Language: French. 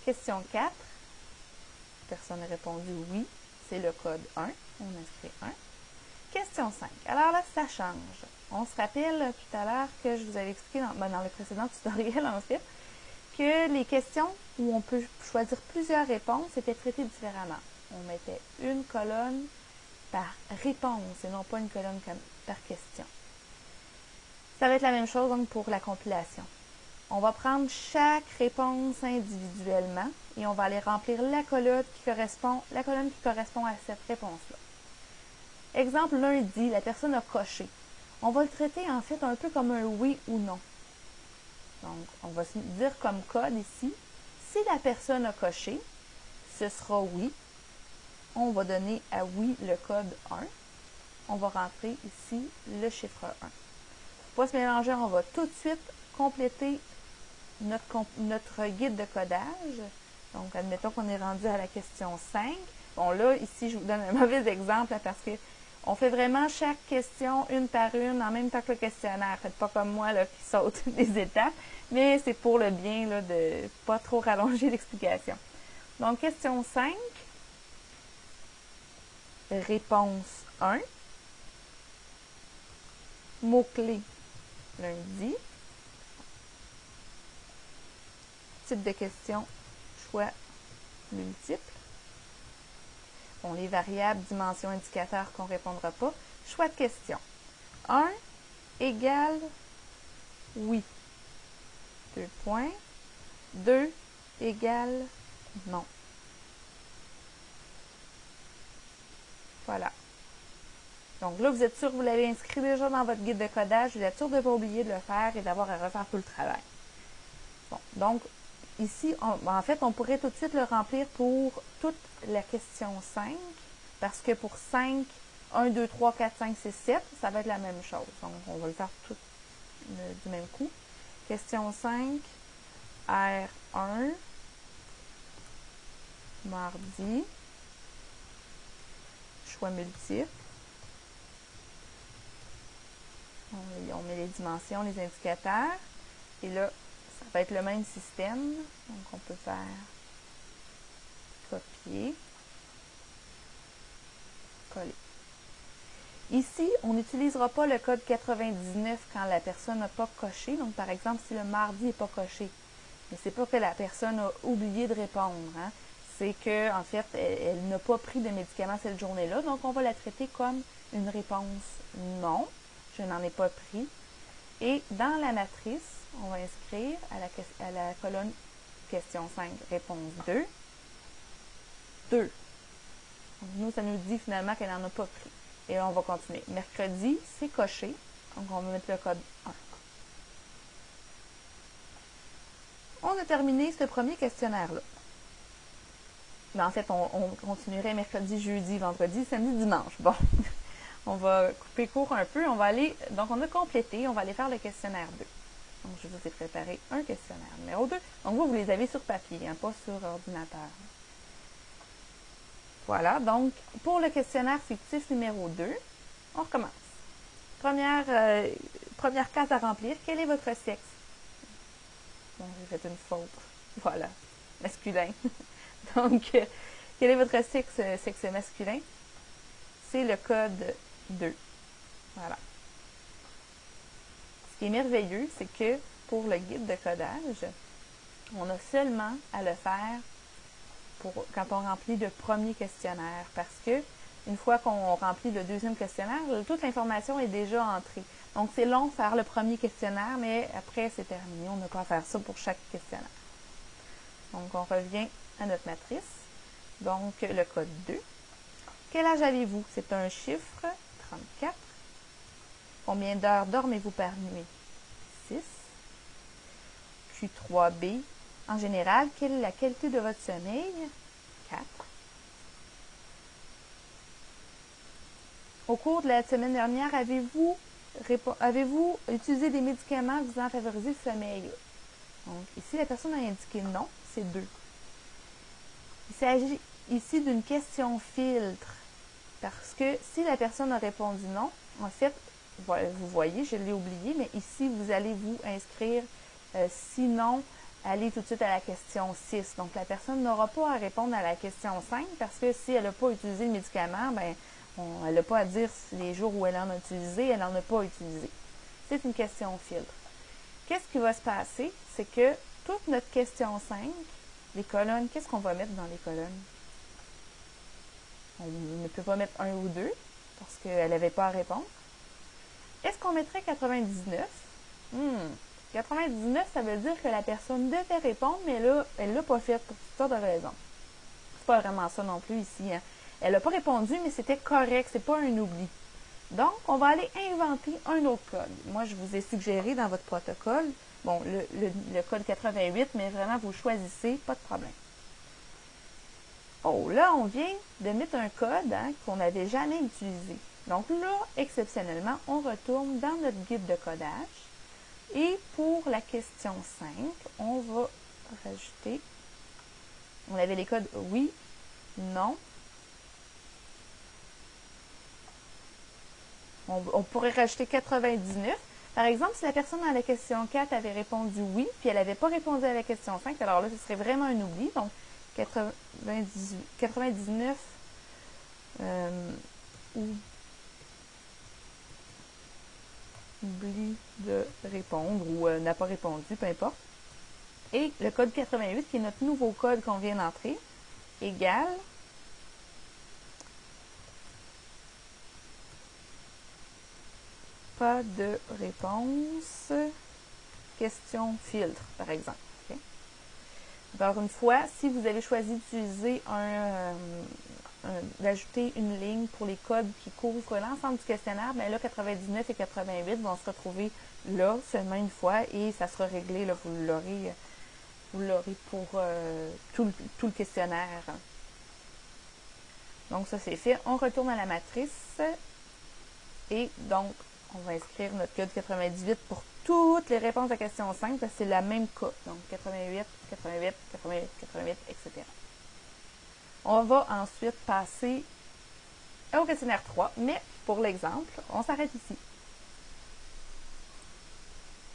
Question 4. Personne n'a répondu oui. C'est le code 1. On inscrit 1. Question 5. Alors là, ça change. On se rappelle tout à l'heure que je vous avais expliqué dans le précédent tutoriel, en fait, que les questions où on peut choisir plusieurs réponses étaient traitées différemment. On mettait une colonne par réponse et non pas une colonne par question. Ça va être la même chose donc pour la compilation. On va prendre chaque réponse individuellement et on va aller remplir la colonne qui correspond à cette réponse-là. Exemple, lundi, la personne a coché. On va le traiter en fait un peu comme un oui ou non. Donc, on va se dire comme code ici, si la personne a coché, ce sera oui. On va donner à oui le code 1. On va rentrer ici le chiffre 1. Pour pas se mélanger, on va tout de suite compléter notre guide de codage. Donc, admettons qu'on est rendu à la question 5. Bon, là, ici, je vous donne un mauvais exemple parce que on fait vraiment chaque question une par une en même temps que le questionnaire. Faites pas comme moi là, qui saute des étapes, mais c'est pour le bien là, de pas trop rallonger l'explication. Donc, question 5. Réponse 1. Mot-clé lundi. Type de question, choix multiple. Bon, les variables, dimension, indicateur qu'on ne répondra pas. Choix de question. 1 égale oui. 2 points. 2 égale non. Voilà. Donc là, vous êtes sûr que vous l'avez inscrit déjà dans votre guide de codage. Vous êtes sûr de ne pas oublier de le faire et d'avoir à refaire tout le travail. Bon, donc, ici, en fait, on pourrait tout de suite le remplir pour toute la question 5, parce que pour 5, 1, 2, 3, 4, 5, 6, 7, ça va être la même chose. Donc, on va le faire tout du même coup. Question 5, R1, mardi, choix multiple. On met les dimensions, les indicateurs. Et là, ça va être le même système. Donc, on peut faire copier, coller. Ici, on n'utilisera pas le code 99 quand la personne n'a pas coché. Donc, par exemple, si le mardi n'est pas coché. Mais c'est pas que la personne a oublié de répondre. Hein? C'est que, en fait, elle n'a pas pris de médicaments cette journée-là. Donc, on va la traiter comme une réponse non. Je n'en ai pas pris. Et dans la matrice, on va inscrire à la colonne question 5, réponse 2, 2. Donc, nous, ça nous dit finalement qu'elle n'en a pas pris. Et là, on va continuer. Mercredi, c'est coché. Donc, on va mettre le code 1. On a terminé ce premier questionnaire-là. Mais en fait, on continuerait mercredi, jeudi, vendredi, samedi, dimanche. Bon, on va couper court un peu. On va aller, donc, on a complété. On va aller faire le questionnaire 2. Donc, je vous ai préparé un questionnaire numéro 2. Donc, vous les avez sur papier, hein, pas sur ordinateur. Voilà, donc, pour le questionnaire fictif numéro 2, on recommence. Première case à remplir, quel est votre sexe? Bon, j'ai fait une faute. Voilà, masculin. Donc, quel est votre sexe masculin? C'est le code 2. Voilà. Ce qui est merveilleux, c'est que pour le guide de codage, on a seulement à le faire quand on remplit le premier questionnaire, parce que une fois qu'on remplit le deuxième questionnaire, toute l'information est déjà entrée. Donc, c'est long de faire le premier questionnaire, mais après, c'est terminé. On n'a pas à faire ça pour chaque questionnaire. Donc, on revient à notre matrice. Donc, le code 2. Quel âge avez-vous? C'est un chiffre, 34. Combien d'heures dormez-vous par nuit? 6. Q3B. En général, quelle est la qualité de votre sommeil? 4. Au cours de la semaine dernière, avez-vous utilisé des médicaments visant à favoriser le sommeil? Donc, ici, la personne a indiqué non, c'est 2. Il s'agit ici d'une question filtre, parce que si la personne a répondu non, en fait, vous voyez, je l'ai oublié, mais ici, vous allez vous inscrire sinon aller tout de suite à la question 6. Donc, la personne n'aura pas à répondre à la question 5 parce que si elle n'a pas utilisé le médicament, ben, elle n'a pas à dire les jours où elle en a utilisé, elle n'en a pas utilisé. C'est une question filtre. Qu'est-ce qui va se passer? C'est que toute notre question 5, les colonnes, qu'est-ce qu'on va mettre dans les colonnes? On ne peut pas mettre 1 ou 2 parce qu'elle n'avait pas à répondre. Est-ce qu'on mettrait 99? 99, ça veut dire que la personne devait répondre, mais là, elle ne l'a pas fait pour toutes sortes de raisons. C'est pas vraiment ça non plus ici. Hein. Elle n'a pas répondu, mais c'était correct, c'est pas un oubli. Donc, on va aller inventer un autre code. Moi, je vous ai suggéré dans votre protocole, bon, le code 88, mais vraiment, vous choisissez, pas de problème. Oh, là, on vient de mettre un code hein, qu'on n'avait jamais utilisé. Donc là, exceptionnellement, on retourne dans notre guide de codage. Et pour la question 5, on va rajouter, on avait les codes oui, non. On pourrait rajouter 99. Par exemple, si la personne dans la question 4 avait répondu oui, puis elle n'avait pas répondu à la question 5, alors là, ce serait vraiment un oubli. Donc, 99 oublie de répondre ou n'a pas répondu, peu importe. Et le code 88, qui est notre nouveau code qu'on vient d'entrer, égale pas de réponse, question filtre, par exemple. Okay? Encore une fois, si vous avez choisi d'utiliser d'ajouter une ligne pour les codes qui couvrent l'ensemble du questionnaire, bien là, 99 et 88 vont se retrouver là seulement une fois et ça sera réglé, là, vous l'aurez pour tout le questionnaire. Donc, ça, c'est fait. On retourne à la matrice et donc, on va inscrire notre code 98 pour toutes les réponses à la question 5 parce que c'est la même cas. Donc, 88, 88, 88, 88, etc. On va ensuite passer au questionnaire 3, mais pour l'exemple, on s'arrête ici.